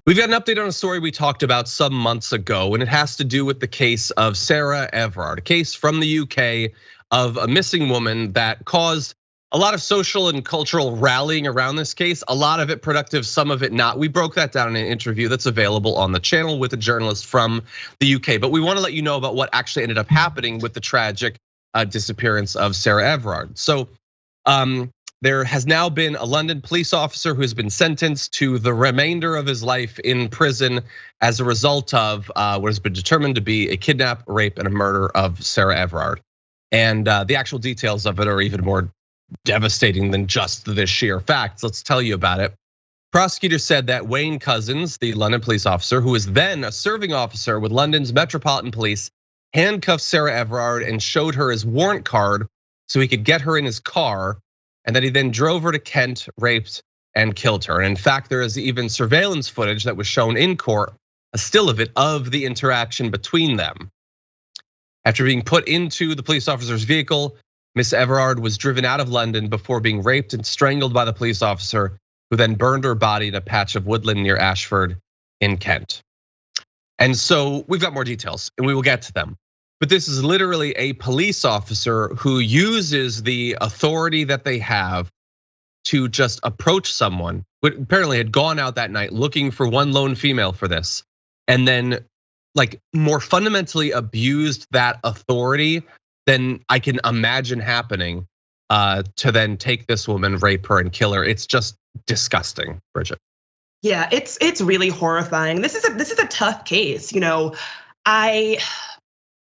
We've got an update on a story we talked about some months ago, and it has to do with the case of Sarah Everard, a case from the UK of a missing woman that caused a lot of social and cultural rallying around this case, a lot of it productive, some of it not. We broke that down in an interview that's available on the channel with a journalist from the UK, but we wanna let you know about what actually ended up happening with the tragic disappearance of Sarah Everard. So there has now been a London police officer who has been sentenced to the remainder of his life in prison as a result of what has been determined to be a kidnap, rape, and a murder of Sarah Everard. And the actual details of it are even more devastating than just the sheer facts. Let's tell you about it. Prosecutors said that Wayne Couzens, the London police officer, who was then a serving officer with London's Metropolitan Police, handcuffed Sarah Everard and showed her his warrant card so he could get her in his car, and that he then drove her to Kent, raped, and killed her. And in fact, there is even surveillance footage that was shown in court, a still of it, of the interaction between them. After being put into the police officer's vehicle, Miss Everard was driven out of London before being raped and strangled by the police officer, who then burned her body in a patch of woodland near Ashford in Kent. And so we've got more details, and we will get to them. But this is literally a police officer who uses the authority that they have to just approach someone, who apparently had gone out that night looking for one lone female for this, and then like more fundamentally abused that authority than I can imagine happening to then take this woman, rape her, and kill her. It's just disgusting, Bridget. Yeah, it's really horrifying. This is a tough case,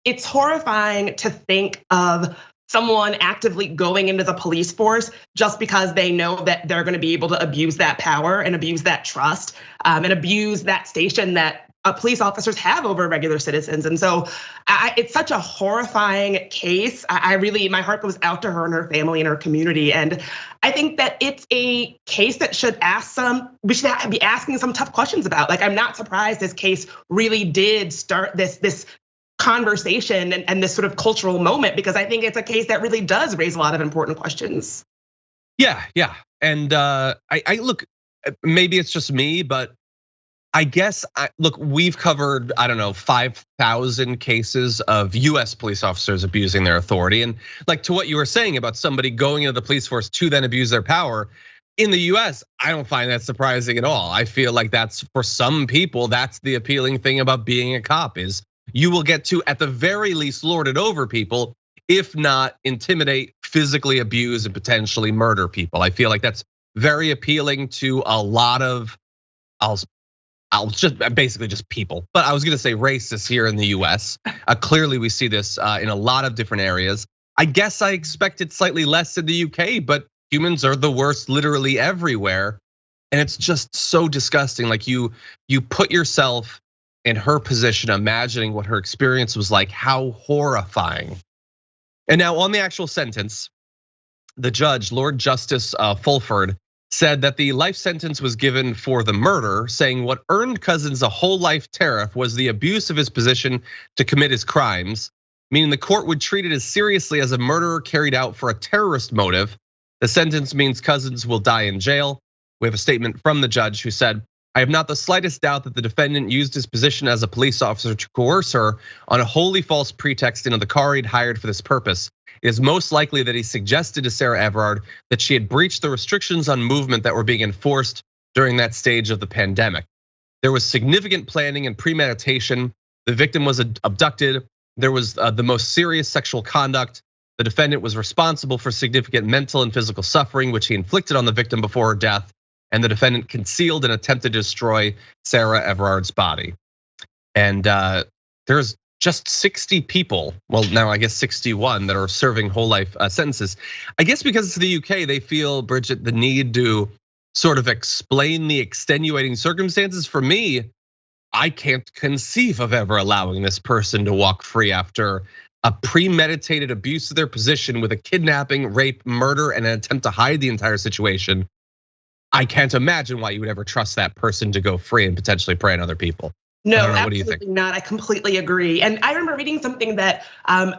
It's horrifying to think of someone actively going into the police force just because they know that they're gonna be able to abuse that power and abuse that trust and abuse that station that police officers have over regular citizens. And so it's such a horrifying case. My heart goes out to her and her family and her community. And I think that it's a case that we should be asking some tough questions about. Like, I'm not surprised this case really did start this conversation and this sort of cultural moment, because I think it's a case that really does raise a lot of important questions. Yeah. And I look, maybe it's just me, but I guess, look, we've covered, 5,000 cases of US police officers abusing their authority. And like to what you were saying about somebody going into the police force to then abuse their power, in the US, I don't find that surprising at all. I feel like that's, for some people, that's the appealing thing about being a cop, is you will get to, at the very least, lord it over people, if not intimidate, physically abuse, and potentially murder people. I feel like that's very appealing to a lot of, I'll just basically just people, but I was gonna say racists here in the US. Clearly we see this in a lot of different areas. I guess I expected slightly less in the UK, but humans are the worst literally everywhere. And it's just so disgusting. Like you put yourself in her position, imagining what her experience was like, how horrifying. And now on the actual sentence, the judge, Lord Justice Fulford, said that the life sentence was given for the murder, saying what earned Couzens a whole life tariff was the abuse of his position to commit his crimes, meaning the court would treat it as seriously as a murder carried out for a terrorist motive. The sentence means Couzens will die in jail. We have a statement from the judge who said, I have not the slightest doubt that the defendant used his position as a police officer to coerce her on a wholly false pretext into the car he'd hired for this purpose. It is most likely that he suggested to Sarah Everard that she had breached the restrictions on movement that were being enforced during that stage of the pandemic. There was significant planning and premeditation. The victim was abducted. There was the most serious sexual conduct. The defendant was responsible for significant mental and physical suffering, which he inflicted on the victim before her death. And the defendant concealed and attempted to destroy Sarah Everard's body. And there's just 60 people, well now I guess 61, that are serving whole life sentences. I guess because it's the UK, they feel, Bridget, the need to sort of explain the extenuating circumstances. For me, I can't conceive of ever allowing this person to walk free after a premeditated abuse of their position with a kidnapping, rape, murder, and an attempt to hide the entire situation. I can't imagine why you would ever trust that person to go free and potentially prey on other people. No, I don't know. What do you think? absolutely not. I completely agree. And I remember reading something that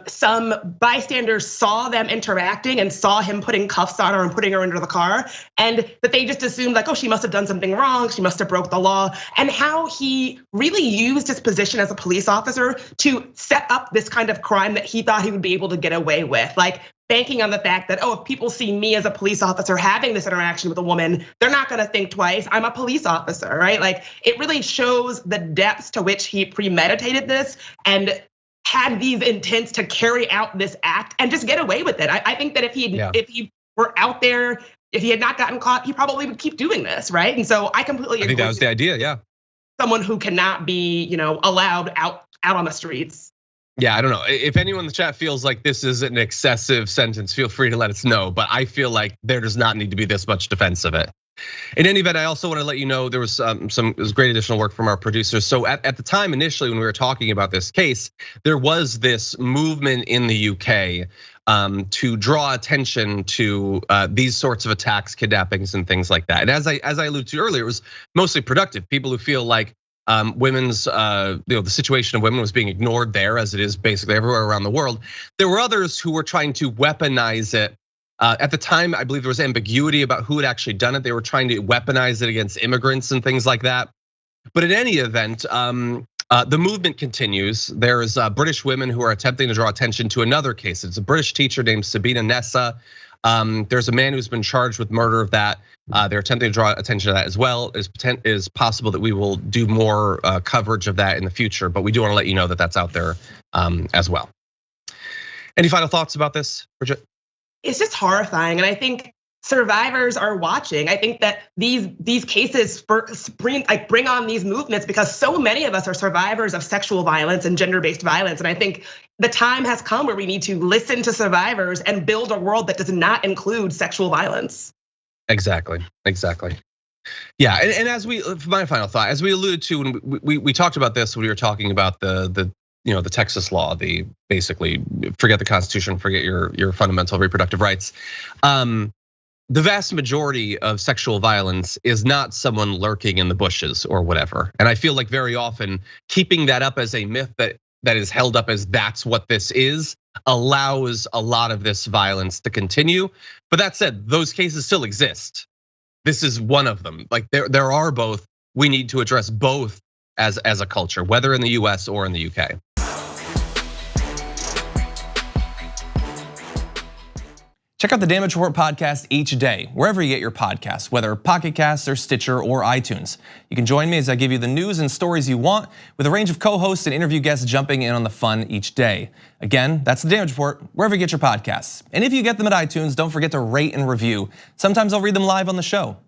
some bystanders saw them interacting and saw him putting cuffs on her and putting her into the car, and that they just assumed like, oh, she must have done something wrong. She must have broke the law. And how he really used his position as a police officer to set up this kind of crime that he thought he would be able to get away with. Like banking on the fact that, oh, if people see me as a police officer having this interaction with a woman, they're not gonna think twice. I'm a police officer, right? Like it really shows the depths to which he premeditated this and had these intents to carry out this act and just get away with it. I think that if he were out there, if he had not gotten caught, he probably would keep doing this, right? And so I completely agree. I think that was the idea, yeah. Someone who cannot be, allowed out on the streets. Yeah, I don't know. If anyone in the chat feels like this is an excessive sentence, feel free to let us know. But I feel like there does not need to be this much defense of it. In any event, I also want to let you know there was it was great additional work from our producers. So at the time, initially, when we were talking about this case, there was this movement in the UK to draw attention to these sorts of attacks, kidnappings, and things like that. And as I alluded to earlier, it was mostly productive. People who feel like women's, the situation of women was being ignored there, as it is basically everywhere around the world. There were others who were trying to weaponize it. At the time, I believe there was ambiguity about who had actually done it. They were trying to weaponize it against immigrants and things like that. But in any event, the movement continues. There's British women who are attempting to draw attention to another case. It's a British teacher named Sabina Nessa. There's a man who's been charged with murder of that. They're attempting to draw attention to that as well. It is possible that we will do more coverage of that in the future, but we do want to let you know that that's out there as well. Any final thoughts about this, Bridget? It's just horrifying, and I think survivors are watching. I think that these cases bring on these movements because so many of us are survivors of sexual violence and gender-based violence. And I think the time has come where we need to listen to survivors and build a world that does not include sexual violence. Exactly. Yeah, and as my final thought, as we alluded to when we talked about this when we were talking about the Texas law, the basically forget the Constitution, forget your fundamental reproductive rights. The vast majority of sexual violence is not someone lurking in the bushes or whatever. And I feel like very often keeping that up as a myth that is held up as that's what this is allows a lot of this violence to continue. But that said, those cases still exist. This is one of them. Like there are both. We need to address both as a culture, whether in the US or in the UK. Check out the Damage Report podcast each day, wherever you get your podcasts, whether Pocket Casts or Stitcher or iTunes. You can join me as I give you the news and stories you want, with a range of co-hosts and interview guests jumping in on the fun each day. Again, that's the Damage Report, wherever you get your podcasts. And if you get them at iTunes, don't forget to rate and review. Sometimes I'll read them live on the show.